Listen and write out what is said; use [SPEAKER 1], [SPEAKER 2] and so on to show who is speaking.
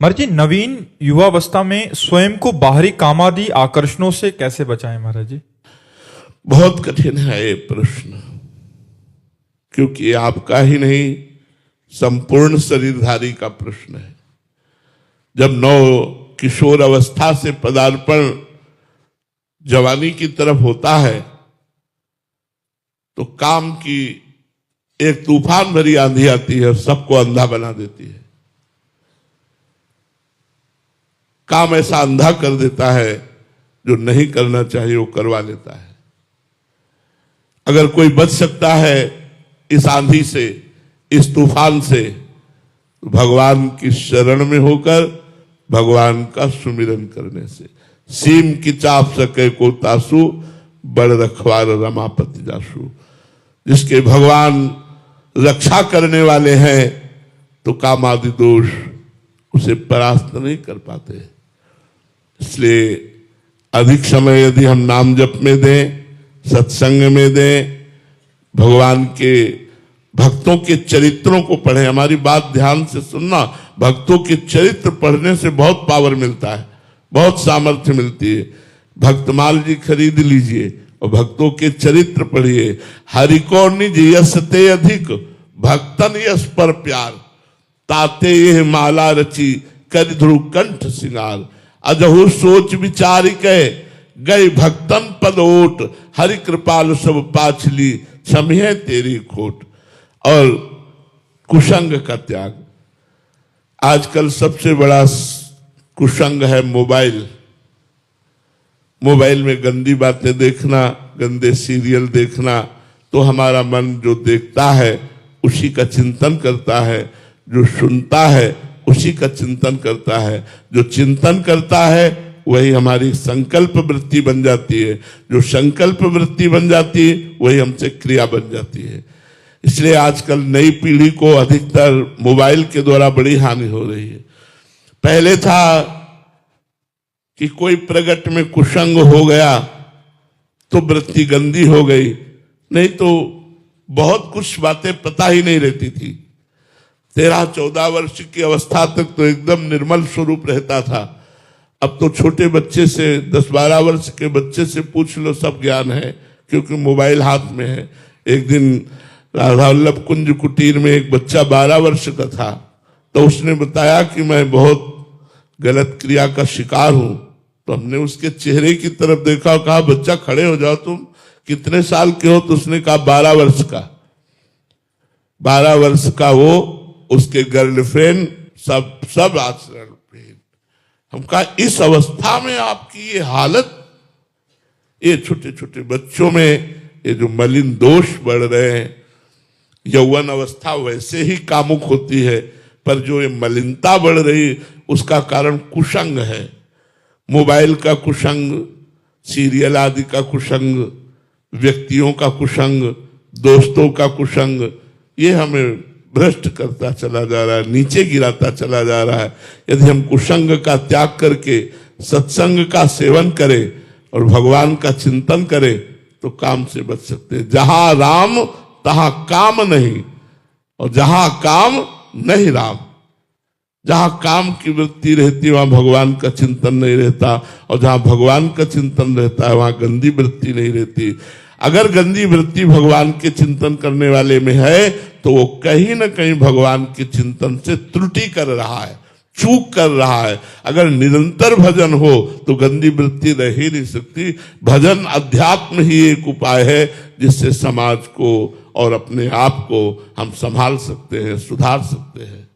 [SPEAKER 1] महाराज जी, नवीन युवावस्था में स्वयं को बाहरी कामादि आकर्षणों से कैसे बचाएं महाराज जी?
[SPEAKER 2] बहुत कठिन है ये प्रश्न, क्योंकि आपका ही नहीं संपूर्ण शरीरधारी का प्रश्न है। जब नव किशोर अवस्था से पदार्पण जवानी की तरफ होता है तो काम की एक तूफान भरी आंधी आती है और सबको अंधा बना देती है। काम ऐसा अंधा कर देता है, जो नहीं करना चाहिए वो करवा लेता है। अगर कोई बच सकता है इस आंधी से, इस तूफान से, तो भगवान की शरण में होकर भगवान का सुमिरन करने से। सीम की चाप सके को तासु, बड़ रखवार रमापति जासु। जिसके भगवान रक्षा करने वाले हैं तो काम आदि दोष उसे परास्त नहीं कर पाते। इसलिए अधिक समय यदि हम नाम जप में दें, सत्संग में दें, भगवान के भक्तों के चरित्रों को पढ़ें। हमारी बात ध्यान से सुनना, भक्तों के चरित्र पढ़ने से बहुत पावर मिलता है, बहुत सामर्थ्य मिलती है। भक्तमाल जी खरीद लीजिए और भक्तों के चरित्र पढ़िए। हरि को निज यश ते अधिक, भक्तन यश पर प्यार। ताते ये माला रची, कर ध्रुव कंठ सिंगार। अजहु सोच विचार के, गए भक्तन पद ओट। हरि कृपाल सब पाछली, क्षमिहे तेरी खोट। और कुसंग का त्याग। आजकल सबसे बड़ा कुसंग है मोबाइल। मोबाइल में गंदी बातें देखना, गंदे सीरियल देखना, तो हमारा मन जो देखता है उसी का चिंतन करता है, जो सुनता है उसी का चिंतन करता है, जो चिंतन करता है वही हमारी संकल्प वृत्ति बन जाती है, जो संकल्प वृत्ति बन जाती है वही हमसे क्रिया बन जाती है। इसलिए आजकल नई पीढ़ी को अधिकतर मोबाइल के द्वारा बड़ी हानि हो रही है। पहले था कि कोई प्रगट में कुसंग हो गया तो वृत्ति गंदी हो गई, नहीं तो बहुत कुछ बातें पता ही नहीं रहती थी। 13-14 वर्ष की अवस्था तक तो एकदम निर्मल स्वरूप रहता था। अब तो छोटे बच्चे से, 10-12 वर्ष के बच्चे से पूछ लो, सब ज्ञान है, क्योंकि मोबाइल हाथ में है। एक दिन राधा वल्लभ कुंज कुटीर में एक बच्चा 12 वर्ष का था, तो उसने बताया कि मैं बहुत गलत क्रिया का शिकार हूं। तो हमने उसके चेहरे की तरफ देखा और कहा, बच्चा खड़े हो जाओ, तुम कितने साल के हो? तो उसने कहा 12 वर्ष का। 12 वर्ष का वो, उसके गर्लफ्रेंड, सब आचरण पे। हम कहा इस अवस्था में आपकी ये हालत, ये छोटे छोटे बच्चों में ये जो मलिन दोष बढ़ रहे हैं। यौवन अवस्था वैसे ही कामुक होती है, पर जो ये मलिनता बढ़ रही उसका कारण कुसंग है। मोबाइल का कुसंग, सीरियल आदि का कुसंग, व्यक्तियों का कुसंग, दोस्तों का कुसंग, ये हमें भ्रष्ट करता चला जा रहा है, नीचे गिराता चला जा रहा है। यदि हम कुसंग का त्याग करके सत्संग का सेवन करें और भगवान का चिंतन करें तो काम से बच सकते हैं। जहां राम तहां काम नहीं, और जहां काम नहीं राम। जहां काम की वृत्ति रहती है वहां भगवान का चिंतन नहीं रहता, और जहां भगवान का चिंतन रहता है वहां गंदी वृत्ति नहीं रहती। अगर गंदी वृत्ति भगवान के चिंतन करने वाले में है तो वो कहीं ना कहीं भगवान के चिंतन से त्रुटि कर रहा है, चूक कर रहा है। अगर निरंतर भजन हो तो गंदी वृत्ति रह ही नहीं सकती। भजन अध्यात्म ही एक उपाय है जिससे समाज को और अपने आप को हम संभाल सकते हैं, सुधार सकते हैं।